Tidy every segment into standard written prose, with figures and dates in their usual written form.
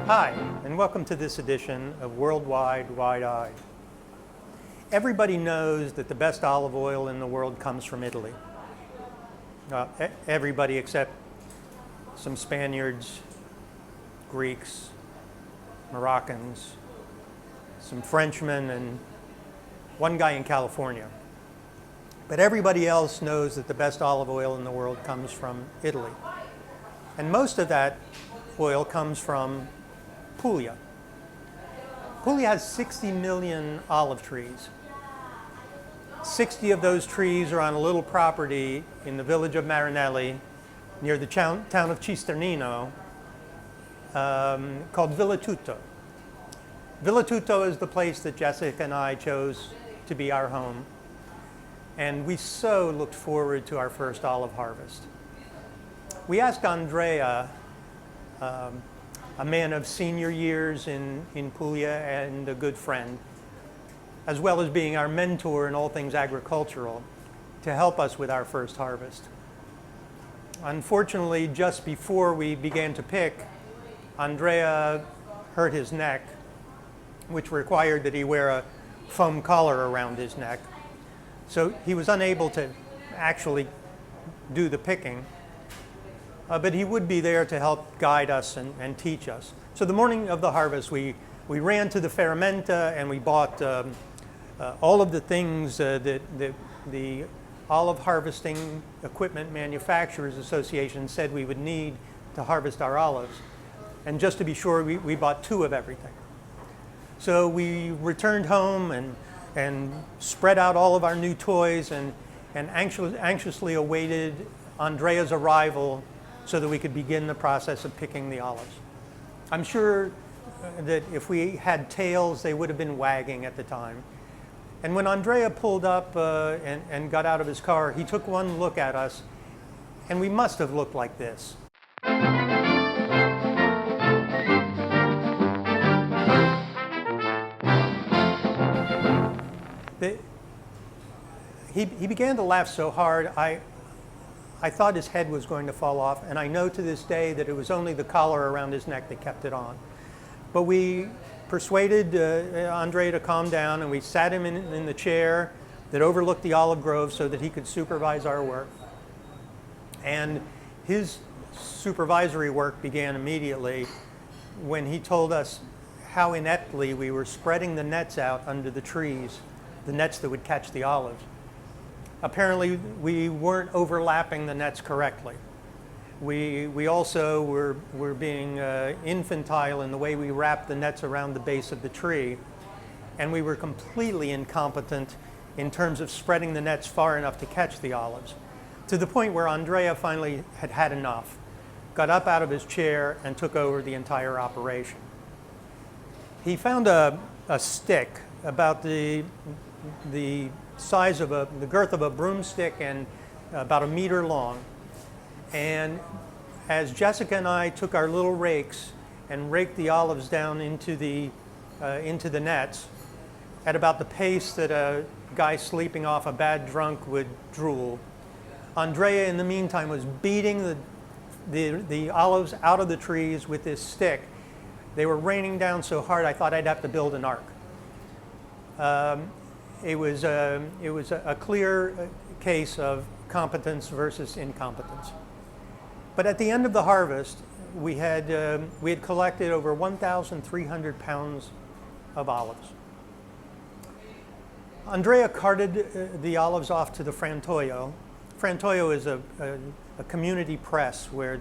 Hi, and welcome to this edition of Worldwide Wide-Eyed. Everybody knows that the best olive oil in the world comes from Italy. Everybody except some Spaniards, Greeks, Moroccans, some Frenchmen, and one guy in California. But everybody else knows that the best olive oil in the world comes from Italy. And most of that oil comes from Puglia. Puglia has 60 million olive trees. 60 of those trees are on a little property in the village of Marinelli near the town of Cisternino called Villa Tutto. Villa Tutto is the place that Jessica and I chose to be our home. And we so looked forward to our first olive harvest. We asked Andrea, a man of senior years in Puglia and a good friend, as well as being our mentor in all things agricultural, to help us with our first harvest. Unfortunately, just before we began to pick, Andrea hurt his neck, which required that he wear a foam collar around his neck. So he was unable to actually do the picking. But he would be there to help guide us and teach us. So the morning of the harvest, we ran to the ferramenta and we bought all of the things that the Olive Harvesting Equipment Manufacturers Association said we would need to harvest our olives. And just to be sure, we bought 2 of everything. So we returned home and spread out all of our new toys and anxiously awaited Andrea's arrival so that we could begin the process of picking the olives. I'm sure that if we had tails, they would have been wagging at the time. And when Andrea pulled up and got out of his car, he took one look at us, and we must have looked like this. He began to laugh so hard, I thought his head was going to fall off, and I know to this day that it was only the collar around his neck that kept it on. But we persuaded Andre to calm down, and we sat him in the chair that overlooked the olive grove so that he could supervise our work. And his supervisory work began immediately when he told us how ineptly we were spreading the nets out under the trees, the nets that would catch the olives. Apparently, we weren't overlapping the nets correctly. We also were being infantile in the way we wrapped the nets around the base of the tree, and we were completely incompetent in terms of spreading the nets far enough to catch the olives, to the point where Andrea finally had enough, got up out of his chair, and took over the entire operation. He found a stick about the size of the girth of a broomstick and about 1 meter long. And as Jessica and I took our little rakes and raked the olives down into the nets at about the pace that a guy sleeping off a bad drunk would drool, Andrea in the meantime was beating the olives out of the trees with this stick. They were raining down so hard I thought I'd have to build an ark. It was a clear case of competence versus incompetence. But at the end of the harvest, we had collected over 1,300 pounds of olives. Andrea carted the olives off to the Frantoio. Frantoio is a community press where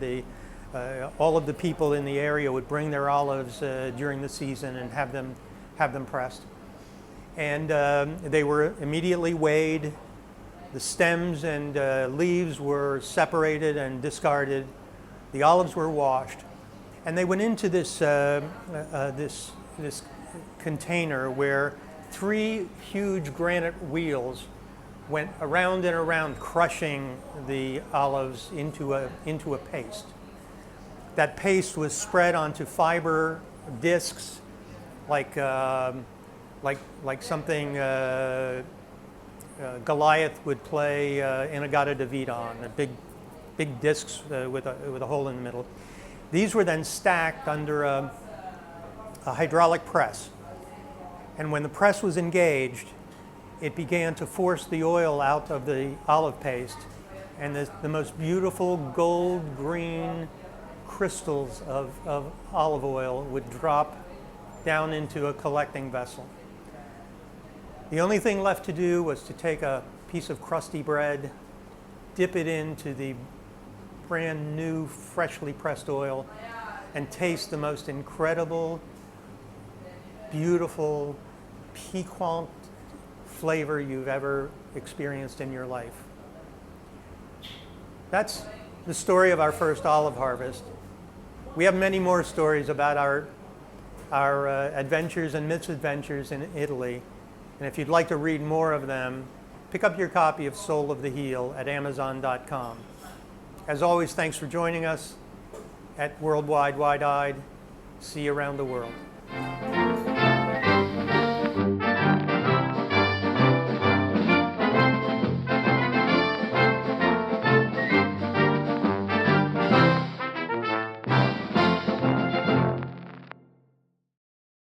all of the people in the area would bring their olives during the season and have them pressed. And they were immediately weighed. The stems and leaves were separated and discarded. The olives were washed, and they went into this container where 3 huge granite wheels went around and around, crushing the olives into a paste. That paste was spread onto fiber discs, like something Goliath would play Inagata David on, big discs with a hole in the middle. These were then stacked under a hydraulic press. And when the press was engaged, it began to force the oil out of the olive paste, and the most beautiful gold green crystals of olive oil would drop down into a collecting vessel. The only thing left to do was to take a piece of crusty bread, dip it into the brand new freshly pressed oil, and taste the most incredible, beautiful, piquant flavor you've ever experienced in your life. That's the story of our first olive harvest. We have many more stories about our adventures and misadventures in Italy. And if you'd like to read more of them, pick up your copy of Soul of the Heel at Amazon.com. As always, thanks for joining us at Worldwide Wide-Eyed. See you around the world.